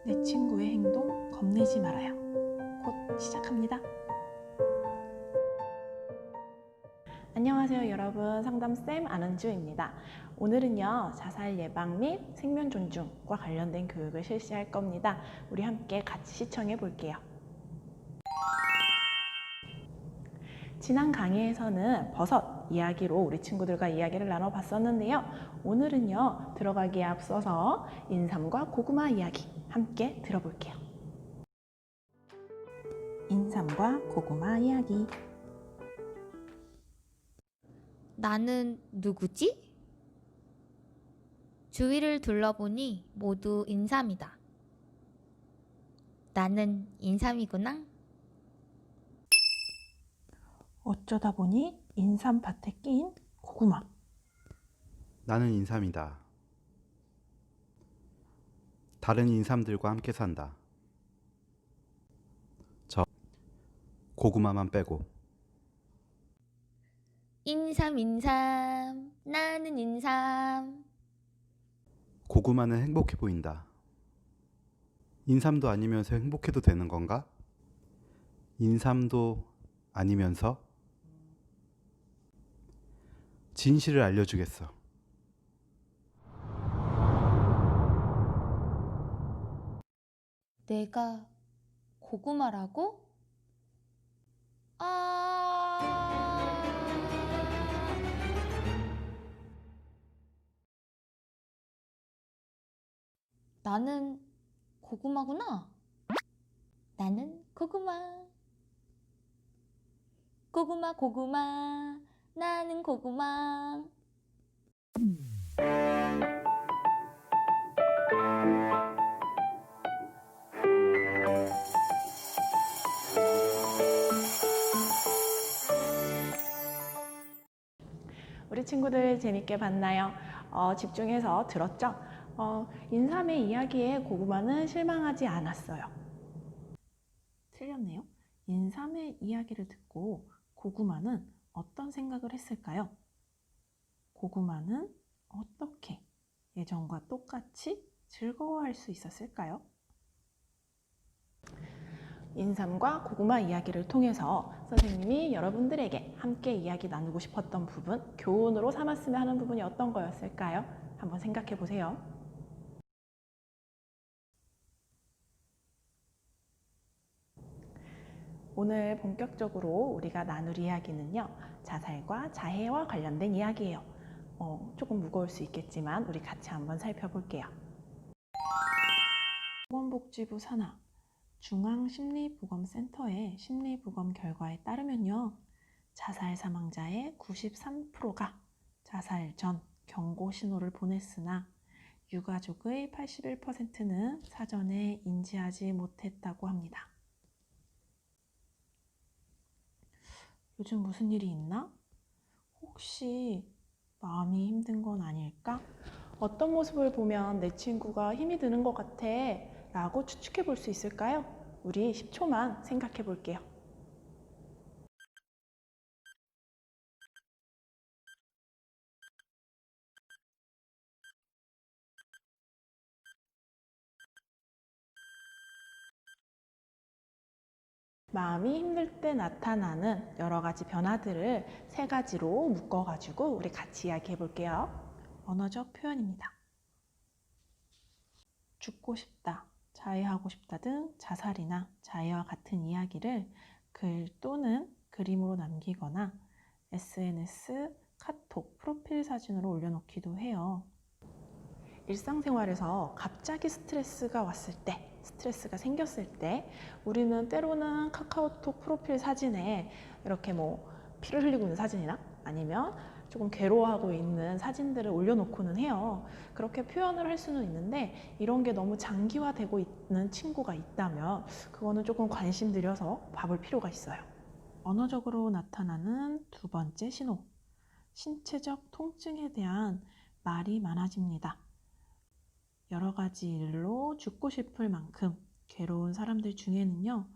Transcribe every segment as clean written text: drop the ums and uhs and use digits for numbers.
내 친구의 행동 겁내지 말아요. 곧 시작합니다. 안녕하세요 여러분, 상담쌤 안은주입니다. 오늘은요 자살 예방 및 생명 존중과 관련된 교육을 실시할 겁니다. 우리 함께 같이 시청해 볼게요. 지난 강의에서는 버섯 이야기로 우리 친구들과 이야기를 나눠봤었는데요. 오늘은요 들어가기에 앞서서 인삼과 고구마 이야기 함께 들어볼게요. 인삼과 고구마 이야기. 나는 누구지? 주위를 둘러보니 모두 인삼이다. 나는 인삼이구나. 어쩌다 보니 인삼밭에 끼인 고구마. 나는 인삼이다. 다른 인삼들과 함께 산다. 저 고구마만 빼고. 인삼 나는 인삼. 고구마는 행복해 보인다. 인삼도 아니면서 행복해도 되는 건가? 인삼도 아니면서? 진실을 알려주겠어. 내가 고구마라고? 나는 고구마구나. 나는 고구마. 고구마. 나는 고구마. 우리 친구들 재밌게 봤나요? 집중해서 들었죠? 인삼의 이야기에 고구마는 실망하지 않았어요. 틀렸네요. 인삼의 이야기를 듣고 고구마는 어떤 생각을 했을까요? 고구마는 어떻게 예전과 똑같이 즐거워할 수 있었을까요? 인삼과 고구마 이야기를 통해서 선생님이 여러분들에게 함께 이야기 나누고 싶었던 부분, 교훈으로 삼았으면 하는 부분이 어떤 거였을까요? 한번 생각해 보세요. 오늘 본격적으로 우리가 나눌 이야기는요, 자살과 자해와 관련된 이야기예요. 조금 무거울 수 있겠지만 우리 같이 한번 살펴볼게요. 보건복지부 산하 중앙심리보건센터의 심리보건 결과에 따르면요, 자살 사망자의 93%가 자살 전 경고 신호를 보냈으나 유가족의 81%는 사전에 인지하지 못했다고 합니다. 요즘 무슨 일이 있나? 혹시 마음이 힘든 건 아닐까? 어떤 모습을 보면 내 친구가 힘이 드는 것 같아 라고 추측해 볼 수 있을까요? 우리 10초만 생각해 볼게요. 마음이 힘들 때 나타나는 여러 가지 변화들을 세 가지로 묶어가지고 우리 같이 이야기해 볼게요. 언어적 표현입니다. 죽고 싶다, 자해하고 싶다 등 자살이나 자해와 같은 이야기를 글 또는 그림으로 남기거나 SNS, 카톡, 프로필 사진으로 올려놓기도 해요. 일상생활에서 갑자기 스트레스가 왔을 때, 스트레스가 생겼을 때 우리는 때로는 카카오톡 프로필 사진에 이렇게 피를 흘리고 있는 사진이나 아니면 조금 괴로워하고 있는 사진들을 올려놓고는 해요. 그렇게 표현을 할 수는 있는데 이런 게 너무 장기화되고 있는 친구가 있다면 그거는 조금 관심 들여서 봐볼 필요가 있어요. 언어적으로 나타나는 두 번째 신호, 신체적 통증에 대한 말이 많아집니다. 여러 가지 일로 죽고 싶을 만큼 괴로운 사람들 중에는요,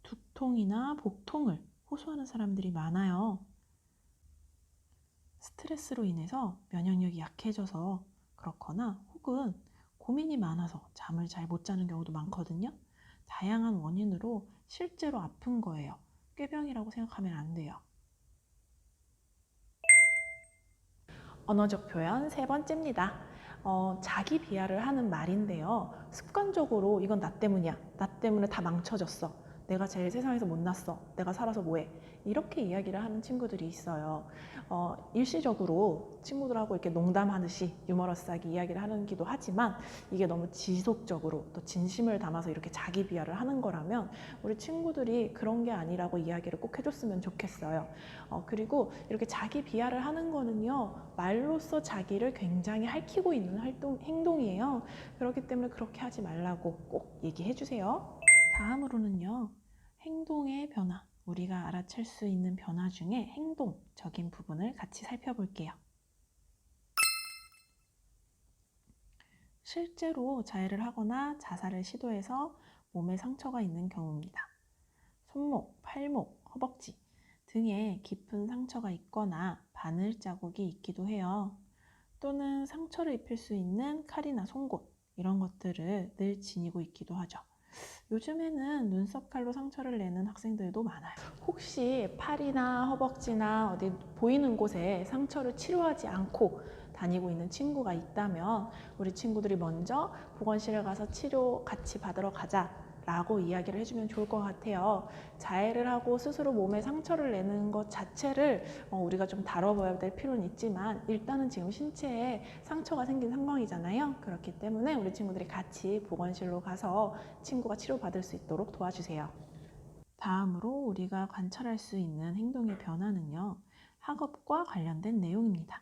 두통이나 복통을 호소하는 사람들이 많아요. 스트레스로 인해서 면역력이 약해져서 그렇거나 혹은 고민이 많아서 잠을 잘 못 자는 경우도 많거든요. 다양한 원인으로 실제로 아픈 거예요. 꾀병이라고 생각하면 안 돼요. 언어적 표현 세 번째입니다. 자기 비하를 하는 말인데요. 습관적으로 이건 나 때문이야. 나 때문에 다 망쳐졌어. 내가 제일 세상에서 못났어. 내가 살아서 뭐해. 이렇게 이야기를 하는 친구들이 있어요. 일시적으로 친구들하고 이렇게 농담하듯이 유머러스하게 이야기를 하기도 하지만 이게 너무 지속적으로 또 진심을 담아서 이렇게 자기 비하를 하는 거라면 우리 친구들이 그런 게 아니라고 이야기를 꼭 해줬으면 좋겠어요. 그리고 이렇게 자기 비하를 하는 거는요, 말로써 자기를 굉장히 핥히고 있는 행동이에요. 그렇기 때문에 그렇게 하지 말라고 꼭 얘기해 주세요. 다음으로는요, 행동의 변화, 우리가 알아챌 수 있는 변화 중에 행동적인 부분을 같이 살펴볼게요. 실제로 자해를 하거나 자살을 시도해서 몸에 상처가 있는 경우입니다. 손목, 팔목, 허벅지 등에 깊은 상처가 있거나 바늘 자국이 있기도 해요. 또는 상처를 입힐 수 있는 칼이나 송곳 이런 것들을 늘 지니고 있기도 하죠. 요즘에는 눈썹 칼로 상처를 내는 학생들도 많아요. 혹시 팔이나 허벅지나 어디 보이는 곳에 상처를 치료하지 않고 다니고 있는 친구가 있다면 우리 친구들이 먼저 보건실에 가서 치료 같이 받으러 가자 라고 이야기를 해주면 좋을 것 같아요. 자해를 하고 스스로 몸에 상처를 내는 것 자체를 우리가 좀 다뤄봐야 될 필요는 있지만 일단은 지금 신체에 상처가 생긴 상황이잖아요. 그렇기 때문에 우리 친구들이 같이 보건실로 가서 친구가 치료받을 수 있도록 도와주세요. 다음으로 우리가 관찰할 수 있는 행동의 변화는요, 학업과 관련된 내용입니다.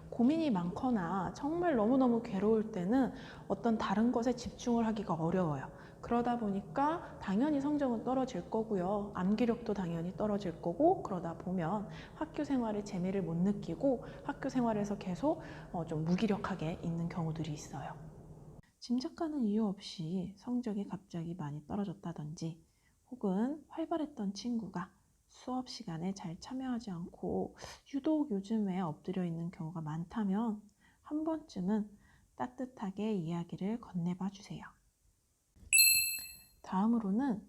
고민이 많거나 정말 너무너무 괴로울 때는 어떤 다른 것에 집중을 하기가 어려워요. 그러다 보니까 당연히 성적은 떨어질 거고요. 암기력도 당연히 떨어질 거고, 그러다 보면 학교 생활에 재미를 못 느끼고 학교 생활에서 계속 좀 무기력하게 있는 경우들이 있어요. 짐작가는 이유 없이 성적이 갑자기 많이 떨어졌다든지 혹은 활발했던 친구가 수업 시간에 잘 참여하지 않고 유독 요즘에 엎드려 있는 경우가 많다면 한 번쯤은 따뜻하게 이야기를 건네봐 주세요. 다음으로는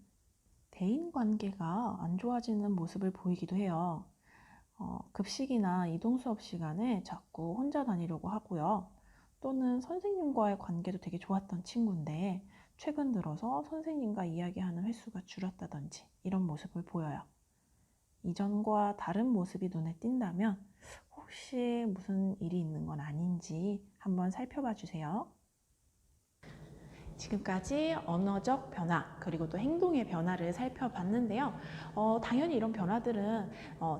대인관계가 안 좋아지는 모습을 보이기도 해요. 급식이나 이동 수업 시간에 자꾸 혼자 다니려고 하고요. 또는 선생님과의 관계도 되게 좋았던 친구인데 최근 들어서 선생님과 이야기하는 횟수가 줄었다든지 이런 모습을 보여요. 이전과 다른 모습이 눈에 띈다면 혹시 무슨 일이 있는 건 아닌지 한번 살펴봐 주세요. 지금까지 언어적 변화 그리고 또 행동의 변화를 살펴봤는데요. 당연히 이런 변화들은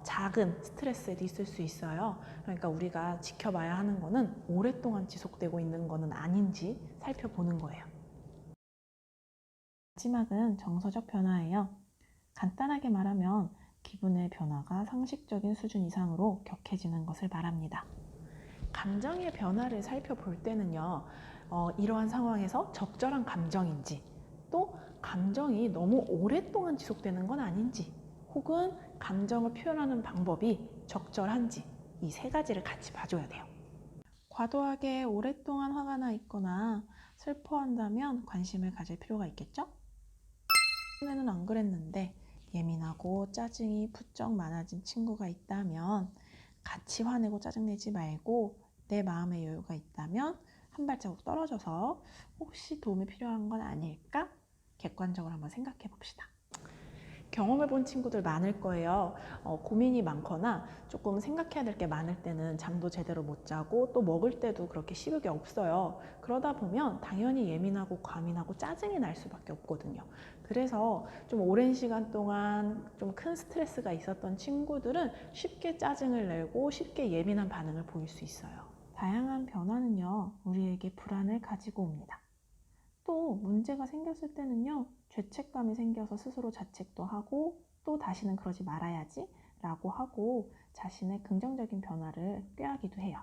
작은 스트레스에도 있을 수 있어요. 그러니까 우리가 지켜봐야 하는 거는 오랫동안 지속되고 있는 거는 아닌지 살펴보는 거예요. 마지막은 정서적 변화예요. 간단하게 말하면 기분의 변화가 상식적인 수준 이상으로 격해지는 것을 말합니다. 감정의 변화를 살펴볼 때는요, 이러한 상황에서 적절한 감정인지, 또 감정이 너무 오랫동안 지속되는 건 아닌지, 혹은 감정을 표현하는 방법이 적절한지 이 세 가지를 같이 봐줘야 돼요. 과도하게 오랫동안 화가 나 있거나 슬퍼한다면 관심을 가질 필요가 있겠죠? 전에는 안 그랬는데 예민하고 짜증이 부쩍 많아진 친구가 있다면 같이 화내고 짜증내지 말고 내 마음의 여유가 있다면 한 발자국 떨어져서 혹시 도움이 필요한 건 아닐까? 객관적으로 한번 생각해 봅시다. 경험해 본 친구들 많을 거예요. 고민이 많거나 조금 생각해야 될 게 많을 때는 잠도 제대로 못 자고 또 먹을 때도 그렇게 식욕이 없어요. 그러다 보면 당연히 예민하고 과민하고 짜증이 날 수밖에 없거든요. 그래서 좀 오랜 시간 동안 좀 큰 스트레스가 있었던 친구들은 쉽게 짜증을 내고 쉽게 예민한 반응을 보일 수 있어요. 다양한 변화는요, 우리에게 불안을 가지고 옵니다. 또 문제가 생겼을 때는요, 죄책감이 생겨서 스스로 자책도 하고 또 다시는 그러지 말아야지 라고 하고 자신의 긍정적인 변화를 꾀하기도 해요.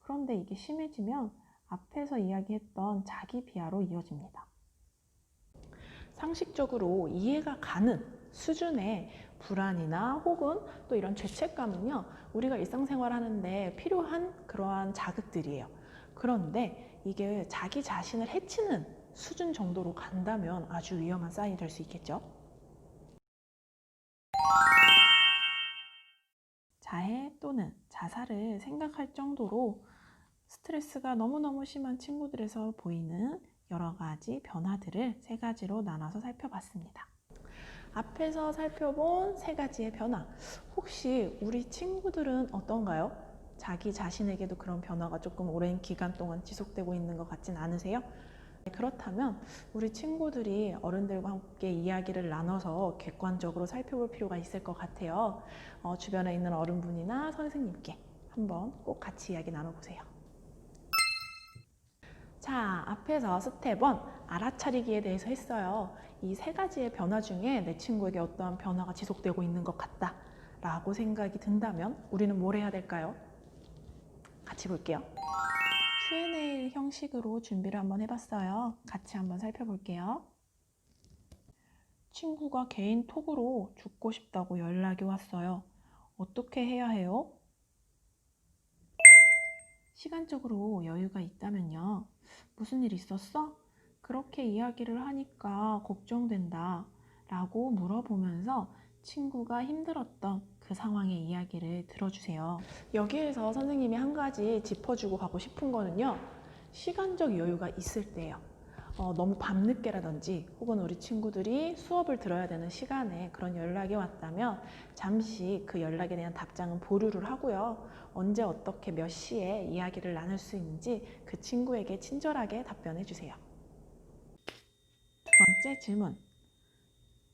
그런데 이게 심해지면 앞에서 이야기했던 자기 비하로 이어집니다. 상식적으로 이해가 가는 수준의 불안이나 혹은 또 이런 죄책감은요, 우리가 일상생활 하는데 필요한 그러한 자극들이에요. 그런데 이게 자기 자신을 해치는 수준 정도로 간다면 아주 위험한 사인이 될 수 있겠죠. 자해 또는 자살을 생각할 정도로 스트레스가 너무너무 심한 친구들에서 보이는 여러 가지 변화들을 세 가지로 나눠서 살펴봤습니다. 앞에서 살펴본 세 가지의 변화, 혹시 우리 친구들은 어떤가요? 자기 자신에게도 그런 변화가 조금 오랜 기간 동안 지속되고 있는 것 같진 않으세요? 그렇다면 우리 친구들이 어른들과 함께 이야기를 나눠서 객관적으로 살펴볼 필요가 있을 것 같아요. 주변에 있는 어른분이나 선생님께 한번 꼭 같이 이야기 나눠보세요. 자, 앞에서 스텝 1 알아차리기에 대해서 했어요. 이 세 가지의 변화 중에 내 친구에게 어떠한 변화가 지속되고 있는 것 같다 라고 생각이 든다면 우리는 뭘 해야 될까요? 같이 볼게요. Q&A 형식으로 준비를 한번 해봤어요. 같이 한번 살펴볼게요. 친구가 개인 톡으로 죽고 싶다고 연락이 왔어요. 어떻게 해야 해요? 시간적으로 여유가 있다면요. 무슨 일 있었어? 그렇게 이야기를 하니까 걱정된다 라고 물어보면서 친구가 힘들었던 그 상황의 이야기를 들어주세요. 여기에서 선생님이 한 가지 짚어주고 가고 싶은 거는요. 시간적 여유가 있을 때예요. 너무 밤늦게라든지 혹은 우리 친구들이 수업을 들어야 되는 시간에 그런 연락이 왔다면 잠시 그 연락에 대한 답장은 보류를 하고요. 언제 어떻게 몇 시에 이야기를 나눌 수 있는지 그 친구에게 친절하게 답변해 주세요. 두 번째 질문.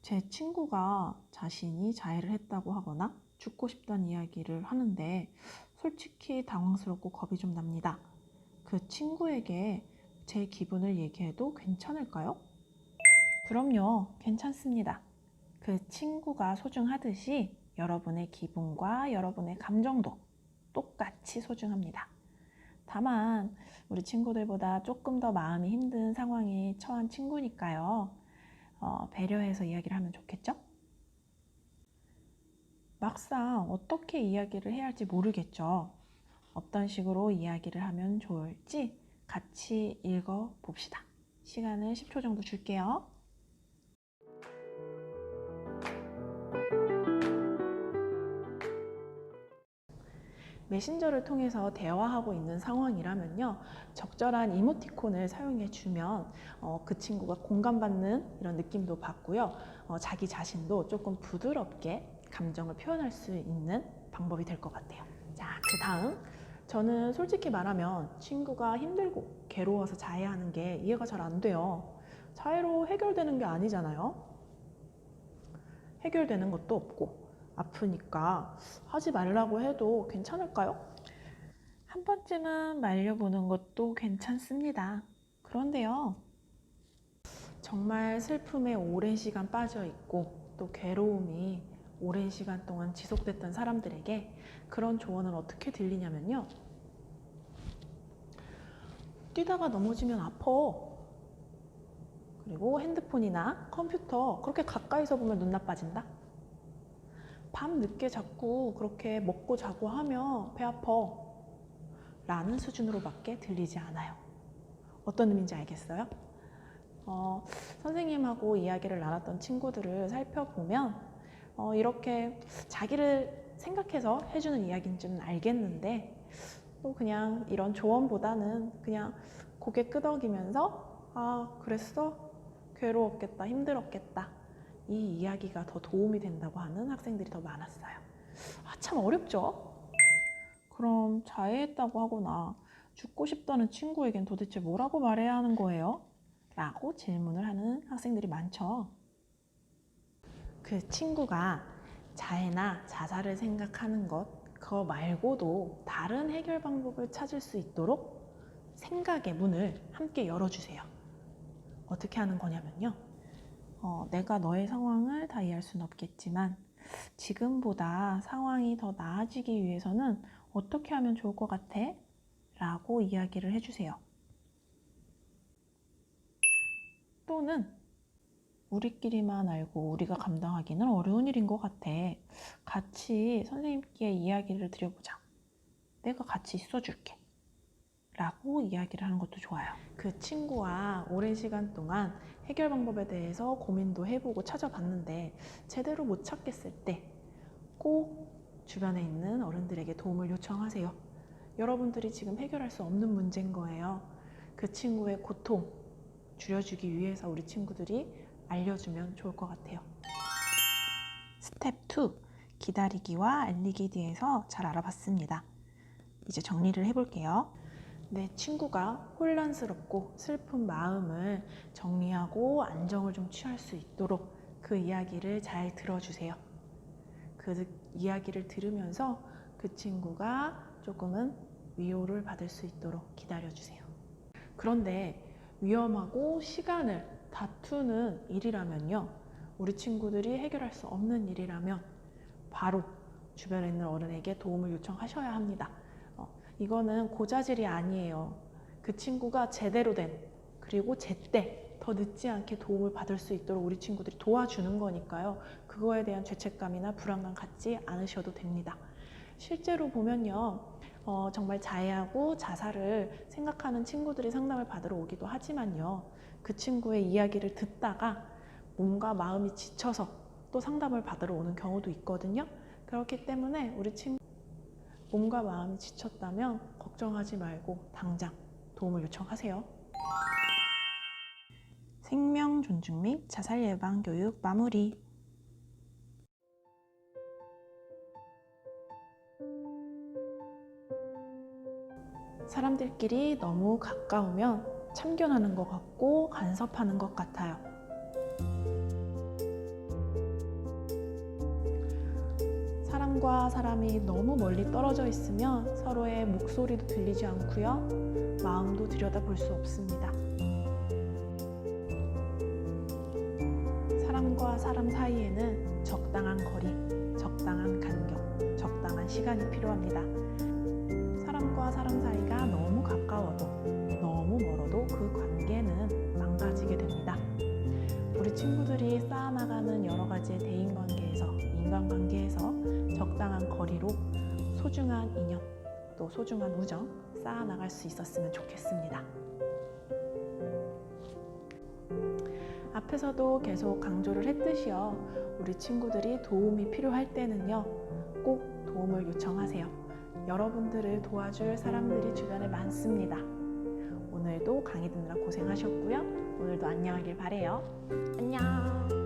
제 친구가 자신이 자해를 했다고 하거나 죽고 싶다는 이야기를 하는데 솔직히 당황스럽고 겁이 좀 납니다. 그 친구에게 제 기분을 얘기해도 괜찮을까요? 그럼요, 괜찮습니다. 그 친구가 소중하듯이 여러분의 기분과 여러분의 감정도 똑같이 소중합니다. 다만 우리 친구들보다 조금 더 마음이 힘든 상황에 처한 친구니까요. 배려해서 이야기를 하면 좋겠죠? 막상 어떻게 이야기를 해야 할지 모르겠죠. 어떤 식으로 이야기를 하면 좋을지 같이 읽어봅시다. 시간을 10초 정도 줄게요. 메신저를 통해서 대화하고 있는 상황이라면요. 적절한 이모티콘을 사용해 주면 그 친구가 공감받는 이런 느낌도 받고요. 자기 자신도 조금 부드럽게 감정을 표현할 수 있는 방법이 될 것 같아요. 자, 그 다음. 저는 솔직히 말하면 친구가 힘들고 괴로워서 자해하는 게 이해가 잘 안 돼요. 자해로 해결되는 게 아니잖아요. 해결되는 것도 없고 아프니까 하지 말라고 해도 괜찮을까요? 한 번쯤은 말려보는 것도 괜찮습니다. 그런데요, 정말 슬픔에 오랜 시간 빠져 있고 또 괴로움이 오랜 시간 동안 지속됐던 사람들에게 그런 조언은 어떻게 들리냐면요. 뛰다가 넘어지면 아파. 그리고 핸드폰이나 컴퓨터 그렇게 가까이서 보면 눈 나빠진다. 밤 늦게 자꾸 그렇게 먹고 자고 하면 배 아파 라는 수준으로밖에 들리지 않아요. 어떤 의미인지 알겠어요? 선생님하고 이야기를 나눴던 친구들을 살펴보면 이렇게 자기를 생각해서 해주는 이야기인 줄은 알겠는데 또 그냥 이런 조언보다는 그냥 고개 끄덕이면서 아, 그랬어? 괴로웠겠다, 힘들었겠다 이 이야기가 더 도움이 된다고 하는 학생들이 더 많았어요. 참 어렵죠? 그럼 자해했다고 하거나 죽고 싶다는 친구에겐 도대체 뭐라고 말해야 하는 거예요? 라고 질문을 하는 학생들이 많죠. 그 친구가 자해나 자살을 생각하는 것 그거 말고도 다른 해결 방법을 찾을 수 있도록 생각의 문을 함께 열어주세요. 어떻게 하는 거냐면요. 내가 너의 상황을 다 이해할 수는 없겠지만 지금보다 상황이 더 나아지기 위해서는 어떻게 하면 좋을 것 같아? 라고 이야기를 해주세요. 또는 우리끼리만 알고 우리가 감당하기는 어려운 일인 것 같아. 같이 선생님께 이야기를 드려보자. 내가 같이 있어줄게. 라고 이야기를 하는 것도 좋아요. 그 친구와 오랜 시간 동안 해결 방법에 대해서 고민도 해보고 찾아봤는데 제대로 못 찾겠을 때 꼭 주변에 있는 어른들에게 도움을 요청하세요. 여러분들이 지금 해결할 수 없는 문제인 거예요. 그 친구의 고통 줄여주기 위해서 우리 친구들이 알려주면 좋을 것 같아요. 스텝 2. 기다리기와 알리기에 대해서 잘 알아봤습니다. 이제 정리를 해볼게요. 내 친구가 혼란스럽고 슬픈 마음을 정리하고 안정을 좀 취할 수 있도록 그 이야기를 잘 들어주세요. 그 이야기를 들으면서 그 친구가 조금은 위로를 받을 수 있도록 기다려주세요. 그런데 위험하고 시간을 다투는 일이라면요, 우리 친구들이 해결할 수 없는 일이라면 바로 주변에 있는 어른에게 도움을 요청하셔야 합니다. 이거는 고자질이 아니에요. 그 친구가 제대로 된, 그리고 제때 더 늦지 않게 도움을 받을 수 있도록 우리 친구들이 도와주는 거니까요. 그거에 대한 죄책감이나 불안감 갖지 않으셔도 됩니다. 실제로 보면요, 정말 자해하고 자살을 생각하는 친구들이 상담을 받으러 오기도 하지만요, 그 친구의 이야기를 듣다가 몸과 마음이 지쳐서 또 상담을 받으러 오는 경우도 있거든요. 그렇기 때문에 우리 친구 몸과 마음이 지쳤다면 걱정하지 말고 당장 도움을 요청하세요. 생명 존중 및 자살 예방 교육 마무리. 사람들끼리 너무 가까우면 참견하는 것 같고 간섭하는 것 같아요. 사람과 사람이 너무 멀리 떨어져 있으면 서로의 목소리도 들리지 않고요, 마음도 들여다볼 수 없습니다. 사람과 사람 사이에는 적당한 거리, 적당한 간격, 적당한 시간이 필요합니다. 사람과 사람 사이가 너무 가까워도 너무 멀어도 그 관계는 망가지게 됩니다. 우리 친구들이 쌓아나가는 여러 가지의 대인관계에서, 인간관계에서 적당한 거리로 소중한 인연, 또 소중한 우정 쌓아나갈 수 있었으면 좋겠습니다. 앞에서도 계속 강조를 했듯이요, 우리 친구들이 도움이 필요할 때는요, 꼭 도움을 요청하세요. 여러분들을 도와줄 사람들이 주변에 많습니다. 오늘도 강의 듣느라 고생하셨고요. 오늘도 안녕하길 바래요. 안녕.